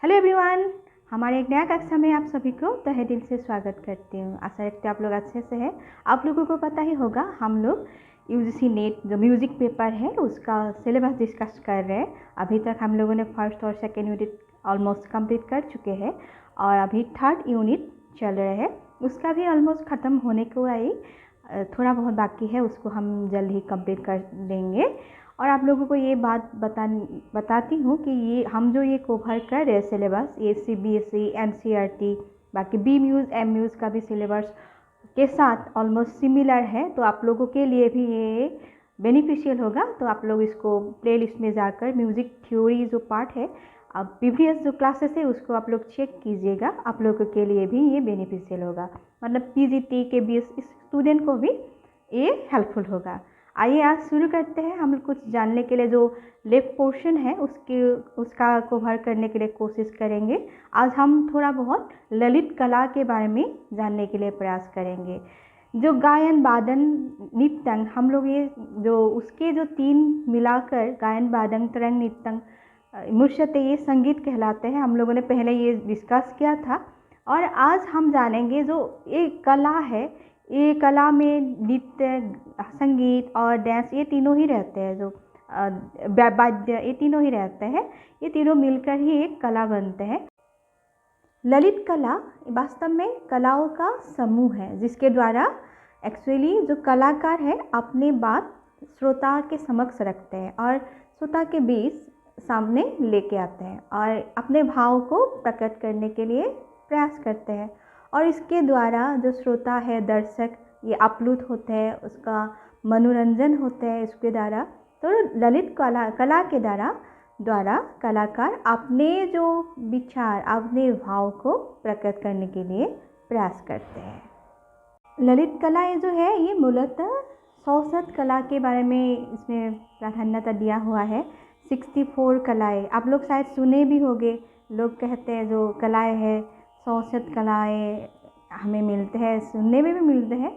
Hello everyone, हमारे एक नया कक्षा में आप सभी को तहे दिल से स्वागत करती हूँ। आशा रखते हैं आप लोग अच्छे से हैं। आप लोगों को पता ही होगा, हम लोग यूजीसी नेट जो म्यूज़िक पेपर है उसका सिलेबस डिस्कस कर रहे हैं। अभी तक हम लोगों ने फर्स्ट और सेकेंड यूनिट ऑलमोस्ट कंप्लीट कर चुके हैं और अभी थर्ड यूनिट चल रहे हैं। उसका भी ऑलमोस्ट ख़त्म होने को आई, थोड़ा बहुत बाकी है, उसको हम जल्द ही कंप्लीट कर देंगे। और आप लोगों को ये बात बताती हूँ कि ये हम जो ये कवर कर रहे हैं सिलेबस, ये CBSE NCERT बाकी बी म्यूज़ एम म्यूज़ का भी सिलेबस के साथ ऑलमोस्ट सिमिलर है, तो आप लोगों के लिए भी ये बेनिफिशियल होगा। तो आप लोग इसको प्लेलिस्ट में जाकर म्यूज़िक थ्योरी जो पार्ट है, अब प्रीवियस जो क्लासेस है उसको आप लोग चेक कीजिएगा। आप लोगों के लिए भी ये बेनिफिशियल होगा, मतलब PGT KBS स्टूडेंट को भी ये हेल्पफुल होगा। आइए आज शुरू करते हैं। हम कुछ जानने के लिए जो लेफ्ट पोर्शन है उसका कवर करने के लिए कोशिश करेंगे। आज हम थोड़ा बहुत ललित कला के बारे में जानने के लिए प्रयास करेंगे। जो गायन वादन नृत्यंग, हम लोग ये जो उसके जो तीन मिलाकर गायन वादन तरंग नृत्यंग मुर्शते ये संगीत कहलाते हैं। हम लोगों ने पहले ये डिस्कस किया था और आज हम जानेंगे जो ये कला है, ये कला में नृत्य, संगीत और डांस ये तीनों ही रहते हैं। जो वाद्य ये तीनों ही रहते हैं, ये तीनों मिलकर ही एक कला बनते हैं। ललित कला वास्तव में कलाओं का समूह है जिसके द्वारा एक्चुअली जो कलाकार है अपनी बात श्रोता के समक्ष रखते हैं और श्रोता के बीच सामने लेके आते हैं और अपने भाव को प्रकट करने के लिए प्रयास करते हैं। और इसके द्वारा जो श्रोता है, दर्शक, ये आप्लुत होते हैं, उसका मनोरंजन होता है इसके द्वारा। तो ललित कला के द्वारा कलाकार अपने जो विचार, अपने भाव को प्रकट करने के लिए प्रयास करते हैं। ललित कला ये जो है ये मूलतः 100 कला के बारे में इसमें प्राधान्यता दिया हुआ है। 64 कलाएँ आप लोग शायद सुने भी होंगे। लोग कहते हैं जो कलाएँ हैं 100 कलाएँ हमें मिलते हैं, सुनने में भी मिलते हैं।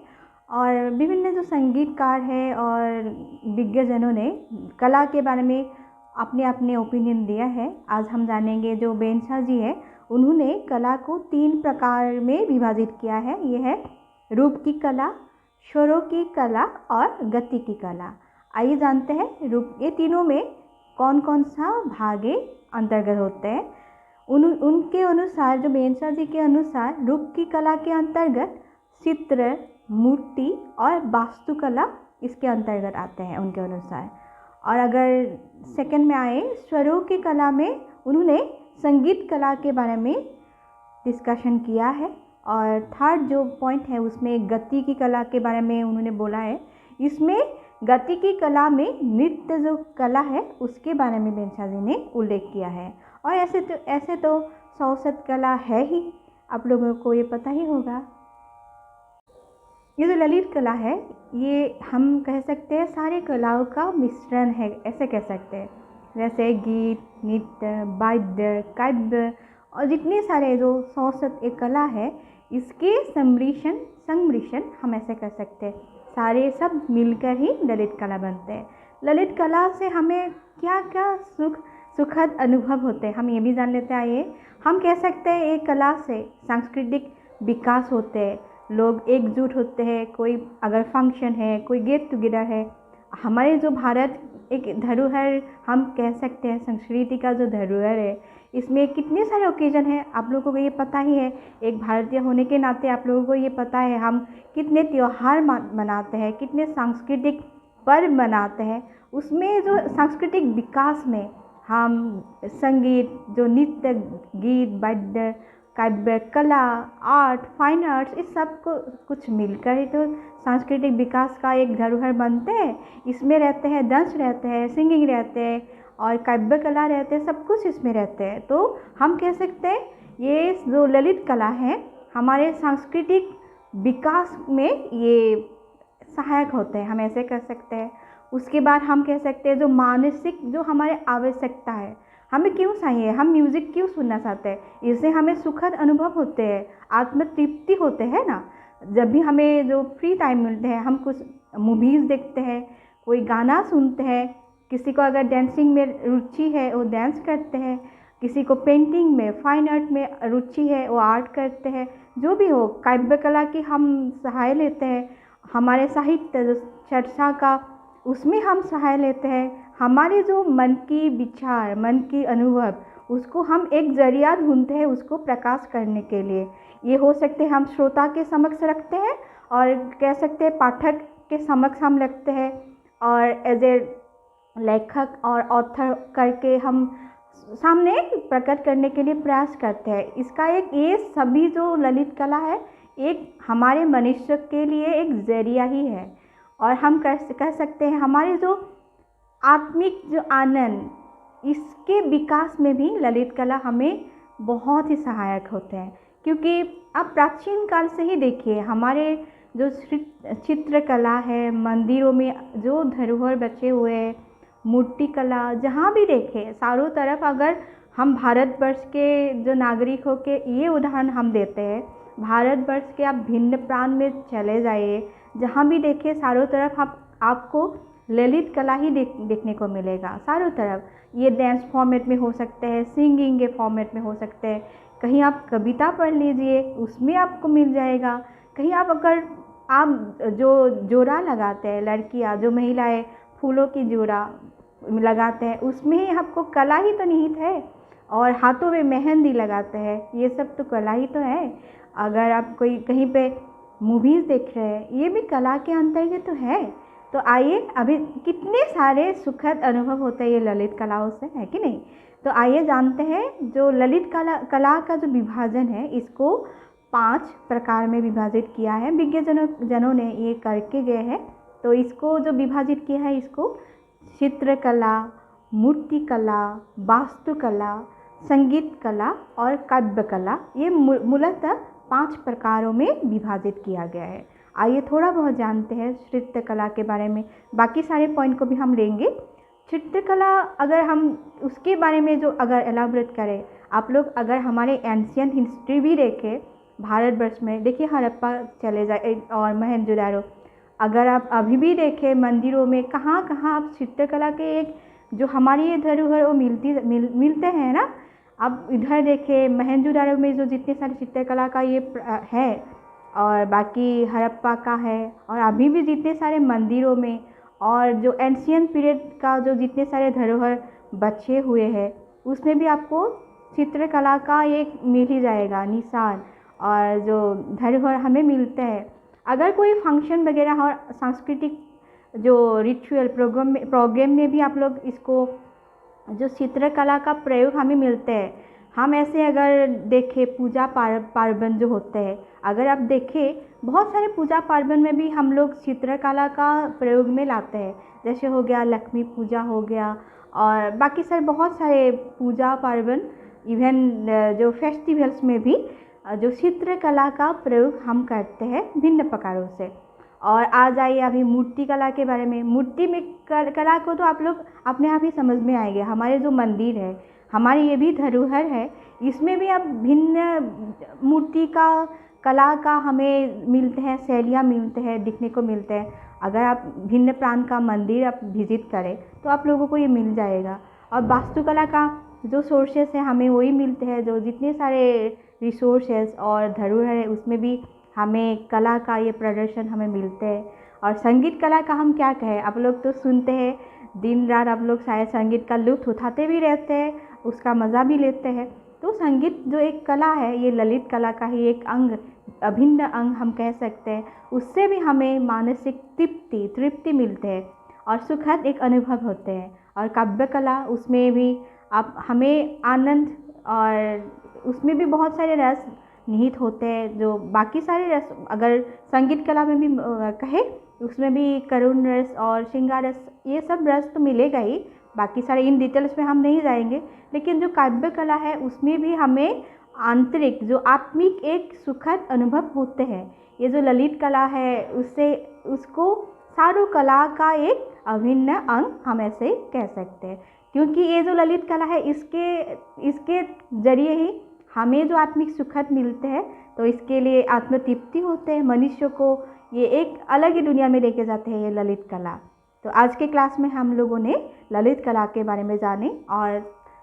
और विभिन्न जो संगीतकार हैं और विज्ञजनों ने कला के बारे में अपने अपने ओपिनियन दिया है। आज हम जानेंगे जो बेंसा जी है उन्होंने कला को 3 प्रकार में विभाजित किया है। ये है रूप की कला, स्वरों की कला और गति की कला। आइए जानते हैं रूप, ये तीनों में कौन कौन सा भागे अंतर्गत होते हैं। उनके अनुसार, जो बेंसा जी के अनुसार, रूप की कला के अंतर्गत चित्र, मूर्ति और वास्तुकला इसके अंतर्गत आते हैं उनके अनुसार। और अगर सेकंड में आए स्वरों की कला में, उन्होंने संगीत कला के बारे में डिस्कशन किया है। और थर्ड जो पॉइंट है उसमें गति की कला के बारे में उन्होंने बोला है। इसमें गति की कला में नृत्य जो कला है उसके बारे में बेंसा जी ने उल्लेख किया है। और ऐसे तो 100 कला है ही, आप लोगों को ये पता ही होगा। ये जो ललित कला है ये हम कह सकते हैं सारी कलाओं का मिश्रण है, ऐसे कह सकते हैं। जैसे गीत, नृत्य, वाद्य, काव्य और जितने सारे जो 100 कला है इसके सम्मिश्रण हम ऐसे कह सकते हैं। सारे सब मिलकर ही ललित कला बनते हैं। ललित कला से हमें क्या क्या सुखद अनुभव होते हैं हम ये भी जान लेते हैं। आइए हम कह सकते हैं एक कला से सांस्कृतिक विकास होते हैं, लोग एकजुट होते हैं। कोई अगर फंक्शन है, कोई गेट टुगेदर है, हमारे जो भारत एक धरोहर हम कह सकते हैं, संस्कृति का जो धरोहर है, इसमें कितने सारे ओकेजन हैं आप लोगों को ये पता ही है। एक भारतीय होने के नाते आप लोगों को ये पता है हम कितने त्यौहार मनाते हैं, कितने सांस्कृतिक पर्व मनाते हैं। उसमें जो सांस्कृतिक विकास में हम संगीत, जो नृत्य, गीत, वाद्य, काव्य, कला, आर्ट, फाइन आर्ट्स, इस सब को कुछ मिलकर ही तो सांस्कृतिक विकास का एक धरोहर बनते हैं। इसमें रहते हैं डांस, रहते हैं सिंगिंग, रहते हैं और काव्य कला रहते हैं, सब कुछ इसमें रहते हैं। तो हम कह सकते हैं ये जो ललित कला है हमारे सांस्कृतिक विकास में ये सहायक होते हैं, हम ऐसे कह सकते हैं। उसके बाद हम कह सकते हैं जो मानसिक जो हमारे आवश्यकता है, हमें क्यों चाहिए, हम म्यूज़िक क्यों सुनना चाहते हैं, इससे हमें सुखद अनुभव होते हैं, आत्म तृप्ति होते हैं ना। जब भी हमें जो फ्री टाइम मिलते हैं हम कुछ मूवीज़ देखते हैं, कोई गाना सुनते हैं, किसी को अगर डांसिंग में रुचि है वो डांस करते हैं, किसी को पेंटिंग में, फाइन आर्ट में रुचि है, वो आर्ट करते हैं। जो भी हो, काव्य कला की हम सहाय लेते हैं। हमारे साहित्य जो चर्चा का, उसमें हम सहाय लेते हैं। हमारे जो मन की विचार, मन की अनुभव, उसको हम एक जरिया ढूंढते हैं उसको प्रकाश करने के लिए। ये हो सकते हैं हम श्रोता के समक्ष रखते हैं, और कह सकते हैं पाठक के समक्ष हम रखते हैं, और एज ए लेखक और ऑथर करके हम सामने प्रकट करने के लिए प्रयास करते हैं। इसका एक, ये सभी जो ललित कला है, एक हमारे मनुष्य के लिए एक जरिया ही है। और हम कह सकते हैं हमारे जो आत्मिक जो आनंद, इसके विकास में भी ललित कला हमें बहुत ही सहायक होते हैं। क्योंकि अब प्राचीन काल से ही देखिए, हमारे जो चित्रकला है, मंदिरों में जो धरोहर बचे हुए हैं, मूर्ति कला, जहाँ भी देखें चारों तरफ, अगर हम भारतवर्ष के जो नागरिकों के ये उदाहरण हम देते हैं, भारतवर्ष के आप भिन्न प्रांत में चले जाइए, जहाँ भी देखें चारों तरफ आपको ललित कला ही देखने को मिलेगा चारों तरफ। ये डांस फॉर्मेट में हो सकते हैं, सिंगिंग के फॉर्मेट में हो सकते हैं, कहीं आप कविता पढ़ लीजिए उसमें आपको मिल जाएगा, कहीं आप अगर आप जो जोड़ा लगाते हैं, लड़कियां जो महिलाएं फूलों की जोड़ा लगाते हैं, उसमें ही आपको कला ही तो निहित है। और हाथों में मेहंदी लगाते हैं, ये सब तो कला ही तो है। अगर आप कोई कहीं पे मूवीज़ देख रहे हैं, ये भी कला के अंतर्गत तो है। तो आइए, अभी कितने सारे सुखद अनुभव होते हैं ये ललित कलाओं से, है कि नहीं। तो आइए जानते हैं जो ललित कला का जो विभाजन है, इसको 5 प्रकार में विभाजित किया है। विज्ञजनों ने ये करके गए हैं। तो इसको जो विभाजित किया है, इसको चित्रकला, मूर्तिकला, वास्तुकला, संगीत कला और काव्य कला, ये मूलतः 5 प्रकारों में विभाजित किया गया है। आइए थोड़ा बहुत जानते हैं चित्रकला के बारे में, बाकी सारे पॉइंट को भी हम लेंगे। चित्रकला अगर हम उसके बारे में जो अगर एलाबोरेट करें, आप लोग अगर हमारे एंशियंट हिस्ट्री भी देखें भारतवर्ष में, देखिए हड़प्पा चले जाए और मोहनजोदारो, अगर आप अभी भी देखें मंदिरों में कहाँ कहाँ आप चित्रकला के एक जो हमारी ये धरोहर वो मिलते हैं ना। अब इधर देखें मोहनजोदारो में जो जितने सारे चित्रकला का ये है, और बाकी हड़प्पा का है, और अभी भी जितने सारे मंदिरों में, और जो एंशियंट पीरियड का जो जितने सारे धरोहर बचे हुए हैं, उसमें भी आपको चित्रकला का एक मिल ही जाएगा निशान, और जो धरोहर हमें मिलते हैं। अगर कोई फंक्शन वगैरह और सांस्कृतिक जो रिचुअल प्रोग्राम में भी आप लोग इसको जो चित्रकला का प्रयोग हमें मिलते हैं। हम ऐसे अगर देखें पूजा पार्वण जो होते हैं, अगर आप देखें बहुत सारे पूजा पार्वण में भी हम लोग चित्रकला का प्रयोग में लाते हैं। जैसे हो गया लक्ष्मी पूजा हो गया, और बाकी सारे बहुत सारे पूजा पार्वण, इवन जो फेस्टिवल्स में भी जो चित्रकला का प्रयोग हम करते हैं भिन्न प्रकारों से। और आ जाइए अभी मूर्ति कला के बारे में। मूर्ति में कला को तो आप लोग अपने आप ही समझ में आएंगे। हमारे जो मंदिर है, हमारी ये भी धरोहर है, इसमें भी अब भिन्न मूर्ति का कला का हमें मिलते हैं, शैलियाँ मिलते हैं, दिखने को मिलते हैं। अगर आप भिन्न प्रांत का मंदिर आप विजिट करें तो आप लोगों को ये मिल जाएगा। और वास्तुकला का जो सोर्सेस है हमें वही मिलते हैं, जो जितने सारे रिसोर्सेस और धरोहर है उसमें भी हमें कला का ये प्रदर्शन हमें मिलते हैं। और संगीत कला का हम क्या कहें, आप लोग तो सुनते हैं दिन रात, आप लोग शायद संगीत का लुत्फ उठाते भी रहते हैं, उसका मज़ा भी लेते हैं। तो संगीत जो एक कला है, ये ललित कला का ही एक अंग, अभिन्न अंग हम कह सकते हैं। उससे भी हमें मानसिक तृप्ति मिलते हैं और सुखद एक अनुभव होते हैं। और काव्य कला, उसमें भी आप हमें आनंद, और उसमें भी बहुत सारे रस निहित होते हैं। जो बाकी सारे रस अगर संगीत कला में भी कहे, उसमें भी करुण रस और श्रृंगार रस, ये सब रस तो मिलेगा ही। बाकी सारे इन डिटेल्स में हम नहीं जाएंगे। लेकिन जो काव्य कला है उसमें भी हमें आंतरिक जो आत्मिक एक सुखद अनुभव होते हैं। ये जो ललित कला है उससे उसको चारु कला का एक अभिन्न अंग हम ऐसे कह सकते हैं। क्योंकि ये जो ललित कला है इसके जरिए ही हमें जो आत्मिक सुखद मिलते हैं, तो इसके लिए आत्मतृप्ति होते हैं। मनुष्य को ये एक अलग ही दुनिया में लेके जाते हैं ये ललित कला। तो आज के क्लास में हम लोगों ने ललित कला के बारे में जाने और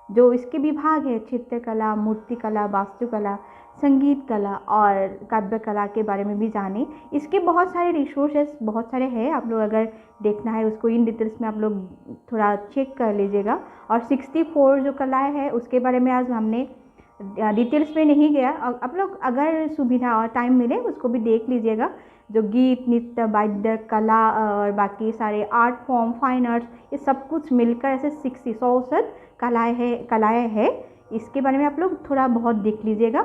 जो इसके विभाग है, चित्रकला, मूर्तिकला, वास्तुकला, संगीत कला और काव्य कला के बारे में भी जानें। इसके बहुत सारे रिसोर्सेस बहुत सारे हैं, आप लोग अगर देखना है उसको इन डिटेल्स में आप लोग थोड़ा चेक कर लीजिएगा। और 64 जो कलाएँ हैं उसके बारे में आज हमने डिटेल्स में नहीं गया, आप लोग अगर सुविधा और टाइम मिले उसको भी देख लीजिएगा। जो गीत, नृत्य, वाद्य कला और बाकी सारे आर्ट फॉर्म, फाइन आर्ट्स, ये सब कुछ मिलकर ऐसे 100 से कलाएँ हैं। इसके बारे में आप लोग थोड़ा बहुत देख लीजिएगा,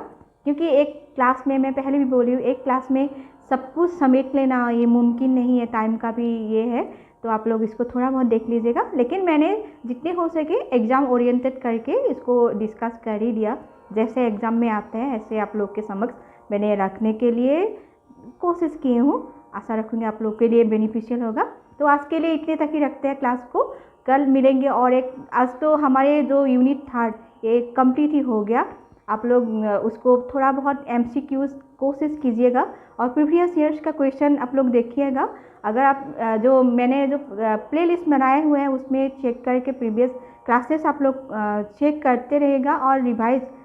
क्योंकि एक क्लास में, मैं पहले भी बोली हूँ, एक क्लास में सब कुछ समेट लेना ये मुमकिन नहीं है, टाइम का भी ये है। तो आप लोग इसको थोड़ा बहुत देख लीजिएगा। लेकिन मैंने जितने हो सके एग्ज़ाम ओरिएंटेड करके इसको डिस्कस कर ही दिया। जैसे एग्ज़ाम में आते हैं ऐसे आप लोग के समक्ष मैंने रखने के लिए कोशिश किए हूँ। आशा रखूँगी आप लोग के लिए बेनिफिशियल होगा। तो आज के लिए इतने तक ही रखते हैं क्लास को, कल मिलेंगे। और एक आज तो हमारे जो यूनिट 3 ये कंप्लीट ही हो गया। आप लोग उसको थोड़ा बहुत MCQs कोशिश कीजिएगा और प्रीवियस ईयर्स का क्वेश्चन आप लोग देखिएगा। अगर आप जो मैंने जो प्लेलिस्ट बनाए हुए हैं उसमें चेक करके प्रीवियस क्लासेस आप लोग चेक करते रहेगा। और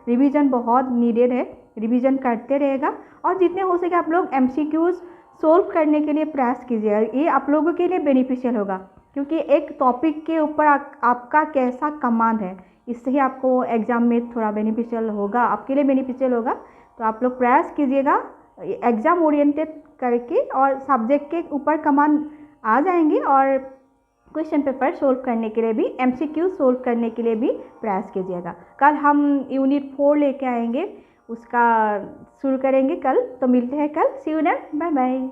रिवीजन बहुत नीडेड है, रिवीजन करते रहेगा। और जितने हो सके आप लोग MCQs सोल्व करने के लिए प्रयास कीजिएगा। ये आप लोगों के लिए बेनिफिशियल होगा, क्योंकि एक टॉपिक के ऊपर आपका कैसा कमांड है, इससे ही आपको एग्ज़ाम में थोड़ा बेनिफिशियल होगा, आपके लिए बेनिफिशियल होगा। तो आप लोग प्रयास कीजिएगा एग्ज़ाम ओरिएंटेड करके, और सब्जेक्ट के ऊपर कमांड आ जाएंगे। और क्वेश्चन पेपर सोल्व करने के लिए भी, MCQ सोल्व करने के लिए भी प्रयास कीजिएगा। कल हम यूनिट 4 लेके आएंगे, उसका शुरू करेंगे कल। तो मिलते हैं कल। सी यू देन, बाय बाय।